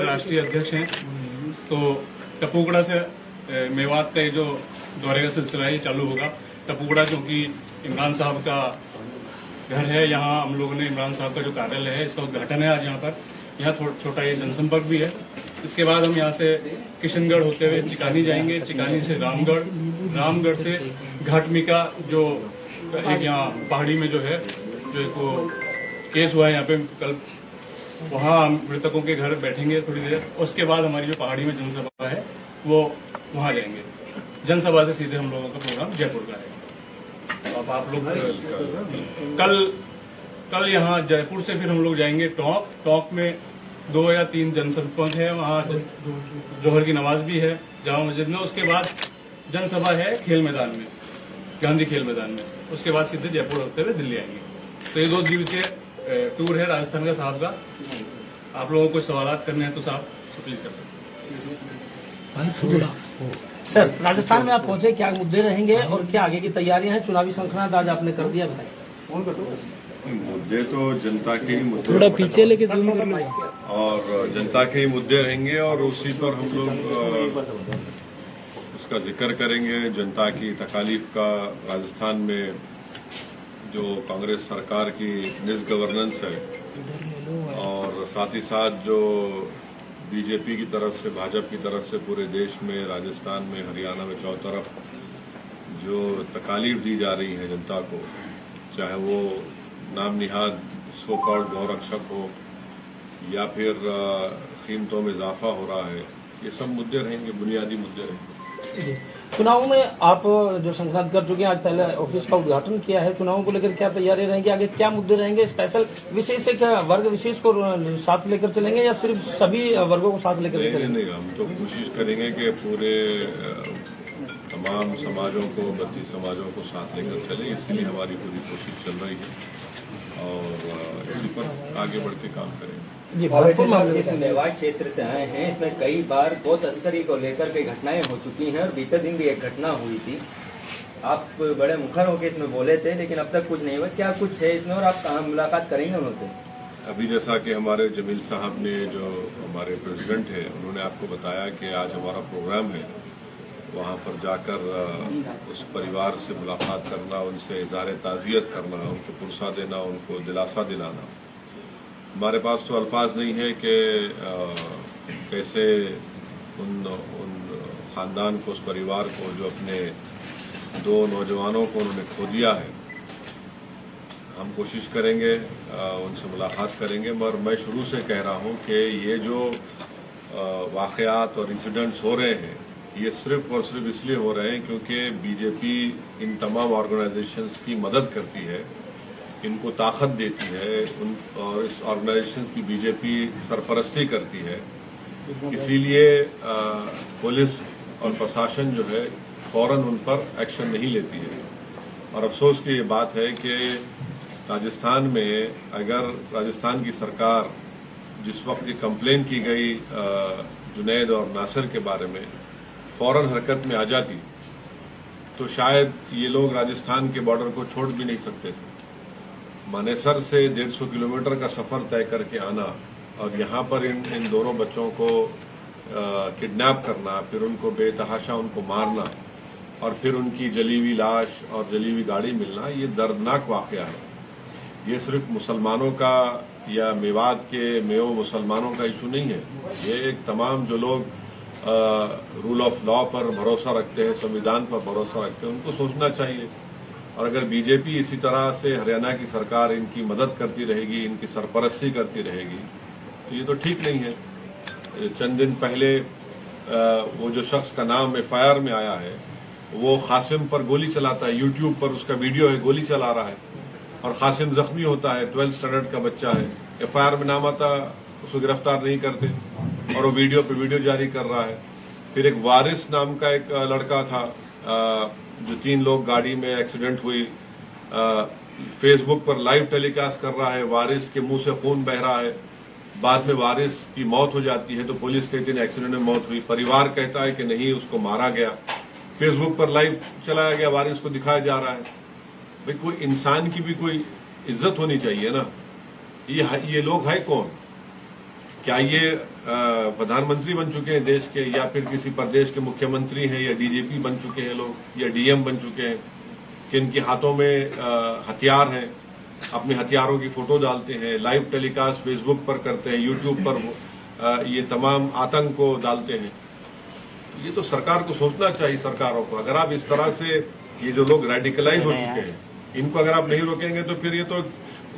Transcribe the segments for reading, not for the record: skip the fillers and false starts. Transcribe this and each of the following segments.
राष्ट्रीय अध्यक्ष हैं। तो टपूगड़ा से मेवात का ये जो दौरे का सिलसिला है ये चालू होगा। टपूगड़ा क्योंकि इमरान साहब का घर है, यहाँ हम लोगों ने इमरान साहब का जो कार्यालय है इसका उद्घाटन है आज यहाँ पर। यहाँ छोटा ये जनसंपर्क भी है। इसके बाद हम यहाँ से किशनगढ़ होते हुए चिकानी जाएंगे, चिकानी से रामगढ़, रामगढ़ से घाटमिका जो एक यहाँ पहाड़ी में जो है जो एक वो केस हुआ है यहाँ पे कल, वहाँ मृतकों के घर बैठेंगे थोड़ी देर। उसके बाद हमारी जो पहाड़ी में जनसभा है वो वहाँ जाएंगे। जनसभा से सीधे हम लोगों का प्रोग्राम जयपुर का है। अब आप लोग कल यहाँ जयपुर से फिर हम लोग जाएंगे टोंक। टोंक में 2 या 3 जनसंपर्क है, वहाँ जोहर की नमाज भी है जामा मस्जिद में। उसके बाद जनसभा है खेल मैदान में, गांधी खेल मैदान में। उसके बाद सीधे जयपुर होते हुए दिल्ली आएंगे। तो ये 2 दिवसीय टूर है राजस्थान का साहब का। आप लोगों को सवाल करने हैं तो साहब प्लीज कर सकते। सर, राजस्थान में आप पहुंचे, क्या मुद्दे रहेंगे और क्या आगे की तैयारियां हैं? चुनावी संक्रांत आज आपने कर दिया, बताइए। मुद्दे तो जनता के ही मुद्दे, थोड़ा पीछे लेके जूम कर लो, और जनता के ही मुद्दे रहेंगे और उसी पर हम लोग उसका जिक्र करेंगे। जनता की तकालीफ का राजस्थान में जो कांग्रेस सरकार की मिसगवर्नेंस है और साथ ही साथ जो बीजेपी की तरफ से, भाजपा की तरफ से पूरे देश में, राजस्थान में, हरियाणा में, चारों तरफ जो तकालीफ दी जा रही है जनता को, चाहे वो नाम निहाद सो कॉल्ड गौरक्षक हो या फिर कीमतों में इजाफा हो रहा है, ये सब मुद्दे रहेंगे, बुनियादी मुद्दे रहेंगे। चुनावों में आप जो संक्रांत कर चुके हैं, आज पहले ऑफिस का उद्घाटन किया है, चुनावों को लेकर क्या तैयारी रहेंगी, आगे क्या मुद्दे रहेंगे? स्पेशल विशेष से क्या वर्ग विशेष को साथ लेकर चलेंगे या सिर्फ सभी वर्गों को साथ लेकर चलेंगे? नहीं, हम तो कोशिश करेंगे कि पूरे तमाम समाजों को, 32 समाजों को साथ लेकर चले। इसके लिए हमारी पूरी कोशिश चल रही है और इसी पर आगे बढ़ के काम करेंगे। इस मेवाड़ क्षेत्र से आए हैं, इसमें कई बार बहुत तस्करी को लेकर कई घटनाएं हो चुकी हैं और बीते दिन भी एक घटना हुई थी। आप बड़े मुखर होकर इसमें बोले थे, लेकिन अब तक कुछ नहीं हुआ। क्या कुछ है इसमें और आप कहाँ मुलाकात करेंगे उनसे? अभी जैसा कि हमारे जमील साहब ने, जो हमारे प्रेसिडेंट है, उन्होंने आपको बताया कि आज हमारा प्रोग्राम है, वहाँ पर जाकर उस परिवार से मुलाकात करना, उनसे इज़हार ताज़ियत करना, उनको पुरसा देना, उनको दिलासा दिलाना। हमारे पास तो अल्फाज नहीं है कि कैसे उन खानदान को, उस परिवार को, जो अपने 2 नौजवानों को उन्होंने खो दिया है, हम कोशिश करेंगे उनसे मुलाकात करेंगे। मगर मैं शुरू से कह रहा हूं कि ये जो वाक़यात और इंसिडेंट्स हो रहे हैं, ये सिर्फ और सिर्फ इसलिए हो रहे हैं क्योंकि बीजेपी इन तमाम ऑर्गेनाइजेशंस की मदद करती है, इनको ताकत देती है, और इस ऑर्गेनाइजेशंस की बीजेपी सरपरस्ती करती है। इसीलिए पुलिस और प्रशासन जो है फौरन उन पर एक्शन नहीं लेती है। और अफसोस की ये बात है कि राजस्थान में अगर राजस्थान की सरकार जिस वक्त ये कंप्लेन की गई जुनैद और नासिर के बारे में, फौरन हरकत में आ जाती तो शायद ये लोग राजस्थान के बॉर्डर को छोड़ भी नहीं सकते थे। मानेसर से 150 किलोमीटर का सफर तय करके आना और यहाँ पर इन दोनों बच्चों को किडनैप करना, फिर उनको बेतहाशा उनको मारना और फिर उनकी जली हुई लाश और जली हुई गाड़ी मिलना, ये दर्दनाक वाकया है। ये सिर्फ मुसलमानों का या मेवात के मेओ मुसलमानों का इशू नहीं है। ये एक तमाम जो लोग रूल ऑफ लॉ पर भरोसा रखते हैं, संविधान पर भरोसा रखते हैं, उनको सोचना चाहिए। और अगर बीजेपी इसी तरह से, हरियाणा की सरकार इनकी मदद करती रहेगी, इनकी सरपरस्ती करती रहेगी, तो ये तो ठीक नहीं है। चंद दिन पहले वो जो शख्स का नाम FIR में आया है, वो कासिम पर गोली चलाता है, यूट्यूब पर उसका वीडियो है, गोली चला रहा है और कासिम जख्मी होता है, 12th स्टैंडर्ड का बच्चा है। FIR में नाम आता, उसको गिरफ्तार नहीं करते और वो वीडियो पे वीडियो जारी कर रहा है। फिर एक वारिस नाम का एक लड़का था, जो 3 लोग गाड़ी में एक्सीडेंट हुई, फेसबुक पर लाइव टेलीकास्ट कर रहा है, वारिस के मुंह से खून बह रहा है। बाद में वारिस की मौत हो जाती है तो पुलिस कहती है एक्सीडेंट में मौत हुई, परिवार कहता है कि नहीं, उसको मारा गया। फेसबुक पर लाइव चलाया गया, वारिस को दिखाया जा रहा है। भाई कोई इंसान की भी कोई इज्जत होनी चाहिए ना। ये लोग है कौन? क्या ये प्रधानमंत्री बन चुके हैं देश के, या फिर किसी प्रदेश के मुख्यमंत्री हैं, या डीजीपी बन चुके हैं लोग, या डीएम बन चुके हैं, कि इनके हाथों में हथियार हैं, अपने हथियारों की फोटो डालते हैं, लाइव टेलीकास्ट फेसबुक पर करते हैं, यूट्यूब पर ये तमाम आतंक को डालते हैं। ये तो सरकार को सोचना चाहिए, सरकारों को। अगर आप इस तरह से ये जो लोग रेडिकलाइज हो चुके हैं, इनको अगर आप नहीं रोकेंगे तो फिर ये तो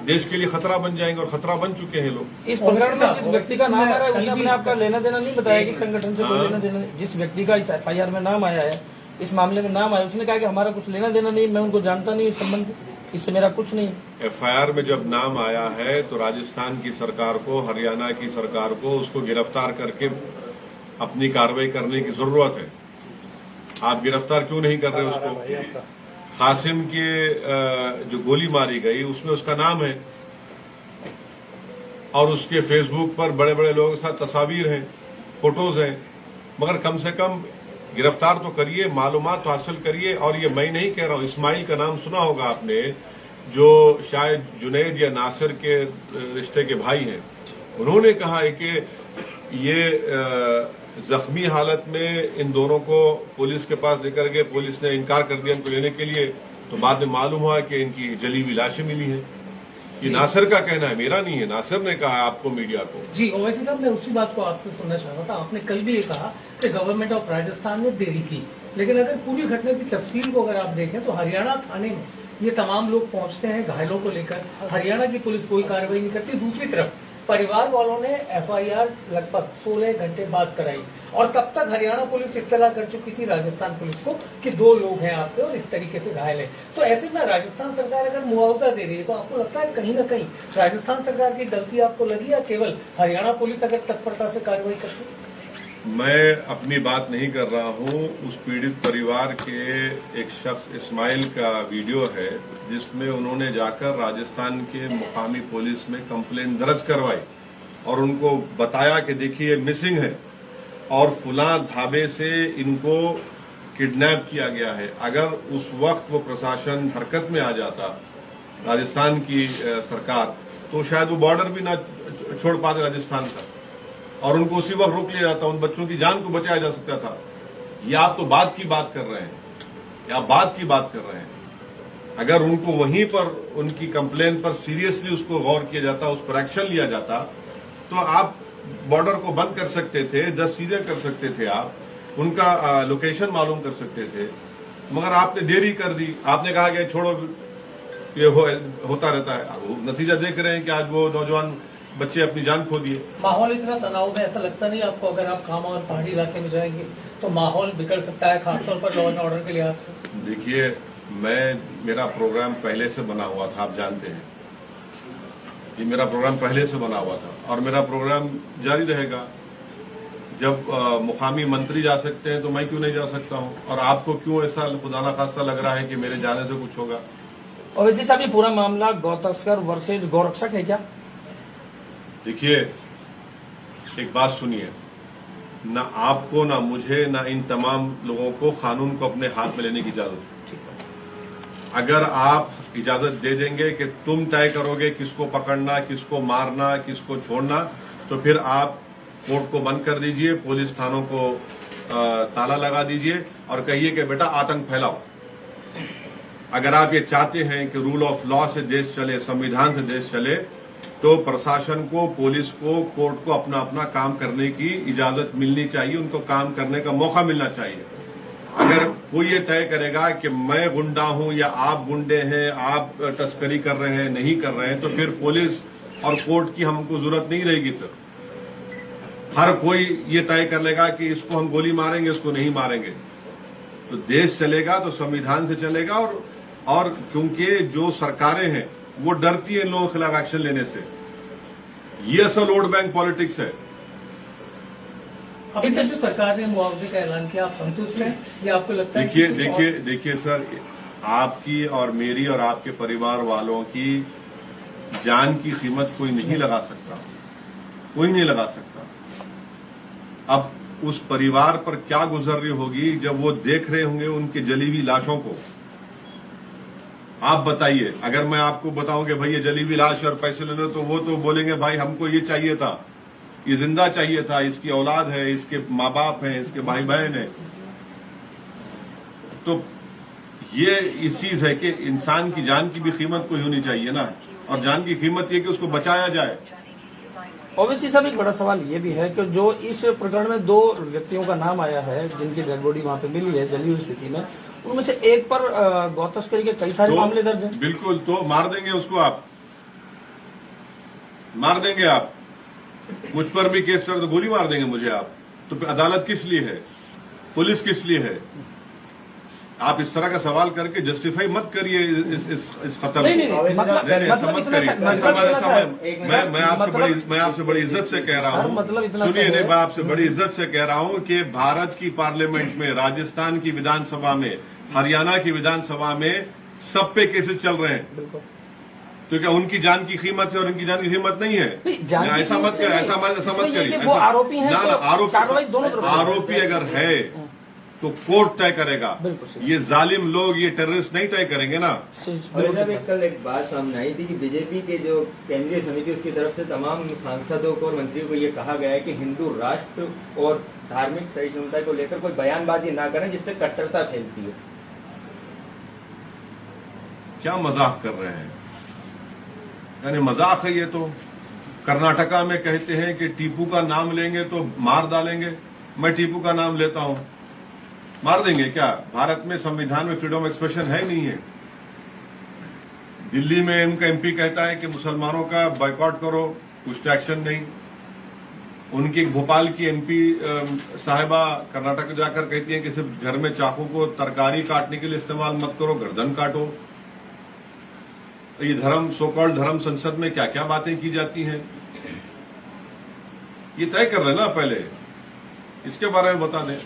देश के लिए खतरा बन जाएंगे, और खतरा बन चुके हैं लोग। इस प्रकरण में जिस व्यक्ति का नाम आ रहा है उसने अपने आप का लेना देना नहीं बताया कि संगठन से कोई लेना देना नहीं। जिस व्यक्ति का इस एफआईआर में नाम आया है, इस मामले में नाम आया, उसने कहा कि हमारा कुछ लेना देना नहीं, मैं उनको जानता नहीं, इस संबंध इससे मेरा कुछ नहीं। एफआईआर में जब नाम आया है तो राजस्थान की सरकार को, हरियाणा की सरकार को उसको गिरफ्तार करके अपनी कार्रवाई करने की जरूरत है। आप गिरफ्तार क्यों नहीं कर रहे उसको? कासिम के जो गोली मारी गई उसमें उसका नाम है, और उसके फेसबुक पर बड़े बड़े लोगों के साथ तस्वीर हैं, फोटोज हैं। मगर कम से कम गिरफ्तार तो करिए, मालूमात तो हासिल करिए। और ये मैं नहीं कह रहा हूं, इस्माइल का नाम सुना होगा आपने, जो शायद जुनैद या नासिर के रिश्ते के भाई हैं। उन्होंने कहा है कि ये जख्मी हालत में इन दोनों को पुलिस के पास लेकर गए, पुलिस ने इनकार कर दिया इनको लेने के लिए, तो बाद में मालूम हुआ कि इनकी जली हुई लाशें मिली हैं। ये नासिर का कहना है, मेरा नहीं है, नासिर ने कहा है आपको, मीडिया को। जी ओवैसी साहब, मैं उसी बात को आपसे सुनना चाह रहा था। आपने कल भी ये कहा कि गवर्नमेंट ऑफ राजस्थान ने देरी की, लेकिन अगर पूरी घटना की तफसील को अगर आप देखें तो हरियाणा थाने में ये तमाम लोग पहुंचते हैं घायलों को लेकर, हरियाणा की पुलिस कोई कार्रवाई नहीं करती। दूसरी तरफ परिवार वालों ने एफआईआर लगभग 16 घंटे बाद कराई, और तब तक हरियाणा पुलिस इत्तला कर चुकी थी राजस्थान पुलिस को कि 2 लोग हैं आपके और इस तरीके से घायल है। तो ऐसे में राजस्थान सरकार अगर मुआवजा दे रही है तो आपको लगता है कहीं ना कहीं राजस्थान सरकार की गलती आपको लगी, या केवल हरियाणा पुलिस अगर तत्परता से कार्रवाई करती? मैं अपनी बात नहीं कर रहा हूं, उस पीड़ित परिवार के एक शख्स इस्माइल का वीडियो है जिसमें उन्होंने जाकर राजस्थान के मुकामी पुलिस में कंप्लेन दर्ज करवाई और उनको बताया कि देखिए मिसिंग है और फुला ढाबे से इनको किडनैप किया गया है। अगर उस वक्त वो प्रशासन हरकत में आ जाता, राजस्थान की सरकार, तो शायद वो बॉर्डर भी ना छोड़ पाते राजस्थान का, और उनको उसी वक्त रोक लिया जाता, उन बच्चों की जान को बचाया जा सकता था। ये आप तो बात की बात कर रहे हैं, या बात की बात कर रहे हैं। अगर उनको वहीं पर उनकी कंप्लेन पर सीरियसली उसको गौर किया जाता, उस पर एक्शन लिया जाता, तो आप बॉर्डर को बंद कर सकते थे, 10 चीजें कर सकते थे, आप उनका लोकेशन मालूम कर सकते थे। मगर आपने देरी कर दी, आपने कहा कि छोड़ो ये होता रहता है। नतीजा देख रहे हैं कि आज वो नौजवान बच्चे अपनी जान खो दिए। माहौल इतना तनाव में, ऐसा लगता नहीं आपको अगर आप खामा और पहाड़ी इलाके में जाएंगे तो माहौल बिगड़ सकता है, खासतौर पर लॉ एंड ऑर्डर के लिहाज से? देखिए, मेरा प्रोग्राम पहले से बना हुआ था, आप जानते हैं, ये मेरा प्रोग्राम पहले से बना हुआ था और मेरा प्रोग्राम जारी रहेगा। जब मुकामी मंत्री जा सकते हैं तो मैं क्यों नहीं जा सकता हूं? और आपको क्यों ऐसा खुदा ना खास्ता लग रहा है कि मेरे जाने से कुछ होगा? ओवैसी साहब, ये पूरा मामला गौ तस्कर वर्सेज गौरक्षक है क्या? देखिए, एक बात सुनिए, ना आपको, ना मुझे, ना इन तमाम लोगों को कानून को अपने हाथ में लेने की इजाजत है। अगर आप इजाजत दे देंगे कि तुम तय करोगे किसको पकड़ना, किसको मारना, किसको छोड़ना, तो फिर आप कोर्ट को बंद कर दीजिए, पुलिस थानों को ताला लगा दीजिए और कहिए कि बेटा आतंक फैलाओ। अगर आप ये चाहते हैं कि रूल ऑफ लॉ से देश चले, संविधान से देश चले, तो प्रशासन को, पुलिस को, कोर्ट को अपना अपना काम करने की इजाजत मिलनी चाहिए, उनको काम करने का मौका मिलना चाहिए। अगर कोई ये तय करेगा कि मैं गुंडा हूं या आप गुंडे हैं, आप तस्करी कर रहे हैं, नहीं कर रहे हैं, तो फिर पुलिस और कोर्ट की हमको जरूरत नहीं रहेगी। फिर हर कोई ये तय कर लेगा कि इसको हम गोली मारेंगे, इसको नहीं मारेंगे। तो देश चलेगा तो संविधान से चलेगा, और क्योंकि जो सरकारें हैं वो डरती है इन लोगों के खिलाफ एक्शन लेने से। ये असल वोट बैंक पॉलिटिक्स है। अभी तक जो सरकार ने मुआवजे का ऐलान किया, आप संतुष्ट हैं या आपको लगता है? देखिए सर, आपकी और मेरी और आपके परिवार वालों की जान की कीमत कोई नहीं लगा सकता, कोई नहीं लगा सकता। अब उस परिवार पर क्या गुजर रही होगी जब वो देख रहे होंगे उनके जली हुई लाशों को। आप बताइए, अगर मैं आपको बताऊं कि भाई ये जली हुई लाश और पैसे ले लो, तो वो तो बोलेंगे भाई हमको ये चाहिए था, ये जिंदा चाहिए था, इसकी औलाद है, इसके माँ बाप हैं, इसके भाई बहन है। तो ये इस चीज है कि इंसान की जान की भी कीमत कोई होनी चाहिए ना, और जान की कीमत ये कि उसको बचाया जाए। ओवैसी साहब, एक बड़ा सवाल ये भी है कि जो इस प्रकरण में 2 व्यक्तियों का नाम आया है जिनकी डेड बॉडी वहां पे मिली है जली हुई स्थिति में, उनमें से एक पर गौ तस्करी के कई सारे मामले दर्ज हैं। बिल्कुल, तो मार देंगे उसको, आप मार देंगे, आप मुझ पर भी केस कर तो गोली मार देंगे मुझे आप। तो अदालत किस लिए है, पुलिस किस लिए है? आप इस तरह का सवाल करके जस्टिफाई मत करिए इस खत्म नहीं, को। मतलब ऐसा मत करिए। मैं आपसे बड़ी इज्जत से कह रहा हूँ, मतलब इतना सुनिए, नहीं, मैं आपसे बड़ी इज्जत से कह रहा हूँ कि भारत की पार्लियामेंट में, राजस्थान की विधानसभा में, हरियाणा की विधानसभा में सब पे केसेस चल रहे हैं। तो क्या उनकी जान की कीमत है और इनकी जान की कीमत नहीं है? ऐसा मत करिए, ऐसा मत करिए। आरोपी है, आरोपी अगर है तो कोर्ट तय करेगा। ये जालिम लोग, ये टेररिस्ट नहीं तय करेंगे ना। और जब कल एक बात सामने आई थी कि बीजेपी के जो केंद्रीय समिति उसकी तरफ से तमाम सांसदों को और मंत्रियों को ये कहा गया है कि हिंदू राष्ट्र और धार्मिक सहिष्णुता को लेकर कोई बयानबाजी ना करें जिससे कट्टरता फैलती है। क्या मजाक कर रहे हैं? यानी मजाक है ये तो। कर्नाटका में कहते हैं कि टीपू का नाम लेंगे तो मार डालेंगे। मैं टीपू का नाम लेता हूं, मार देंगे क्या? भारत में संविधान में फ्रीडम ऑफ एक्सप्रेशन है नहीं है। दिल्ली में उनका एमपी कहता है कि मुसलमानों का बॉयकॉट करो, कुछ एक्शन नहीं। उनकी भोपाल की एमपी साहिबा कर्नाटक जाकर कहती हैं कि सिर्फ घर में चाकू को तरकारी काटने के लिए इस्तेमाल मत करो, गर्दन काटो। ये धर्म, सो कॉल्ड धर्म संसद में क्या क्या बातें की जाती हैं, ये तय कर रहे हैं ना। पहले इसके बारे में बता दें।